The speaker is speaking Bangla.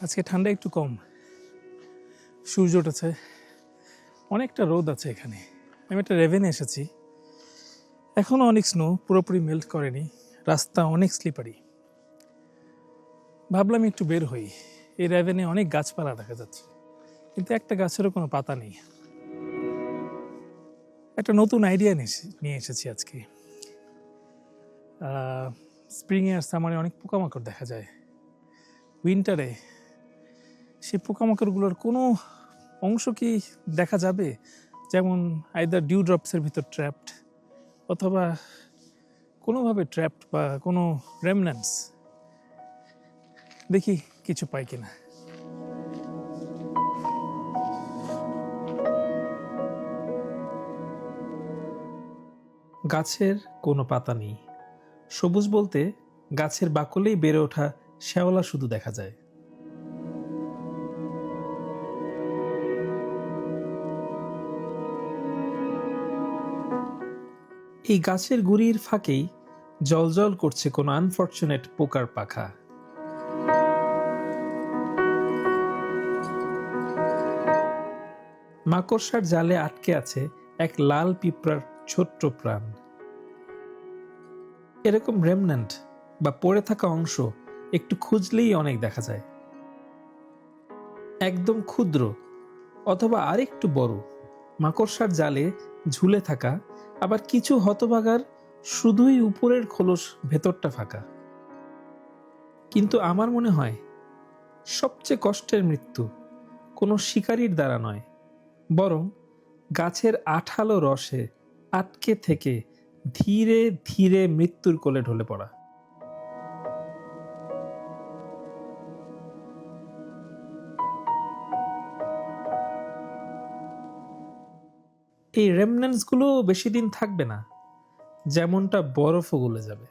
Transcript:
আজকে ঠান্ডা একটু কম, সূর্য উঠেছে, অনেকটা রোদ আছে এখানে। আমি একটা রেভেনে এসেছি, এখনও অনেক স্নো পুরোপুরি মেল্ট করেনি, রাস্তা অনেক স্লিপারি। ভাবলাম একটু বের হই। এই রেভেনে অনেক গাছপালা দেখা যাচ্ছে, কিন্তু একটা গাছেরও কোনো পাতা নেই। একটা নতুন আইডিয়া নিয়ে এসেছি আজকে। স্প্রিংয়ে আর সামারে অনেক পোকামাকড় দেখা যায়, উইন্টারে সেই পোকামাকড়গুলোর কোনো অংশ কি দেখা যাবে, যেমন আইদার ডিউ ড্রপসের ভিতর ট্র্যাপড অথবা কোনোভাবে ট্র্যাপড বা কোনো রেমন্যান্টস। দেখি কিছু পাই কিনা। গাছের কোনো পাতা নেই, সবুজ বলতে গাছের বাকলেই বেড়ে ওঠা শ্যাওলা শুধু দেখা যায়। এই গাছের গুড়ির ফাঁকেই জলজল করছে কোনো আনফরচুনেট পোকার পাখা। মাকড়সার জালে আটকে আছে এক লাল পিঁপড়ার ছোট্ট প্রাণ। এরকম রেমন্যান্ট বা পড়ে থাকা অংশ একটু খুঁজলেই অনেক দেখা যায়। একদম ক্ষুদ্র অথবা আরেকটু বড় মাকড়সার জালে ঝুলে থাকা, আবার কিছু হতভাগার শুধুই উপরের খোলস, ভেতরটা ফাঁকা। কিন্তু আমার মনে হয় সবচেয়ে কষ্টের মৃত্যু কোনো শিকারীর দ্বারা নয়, বরং গাছের আঠালো রসে আটকে থেকে ধীরে ধীরে মৃত্যুর কোলে ঢলে পড়া। এই রেমন্যান্টসগুলো বেশি দিন থাকবে না, যেমনটা বরফও গলে যাবে।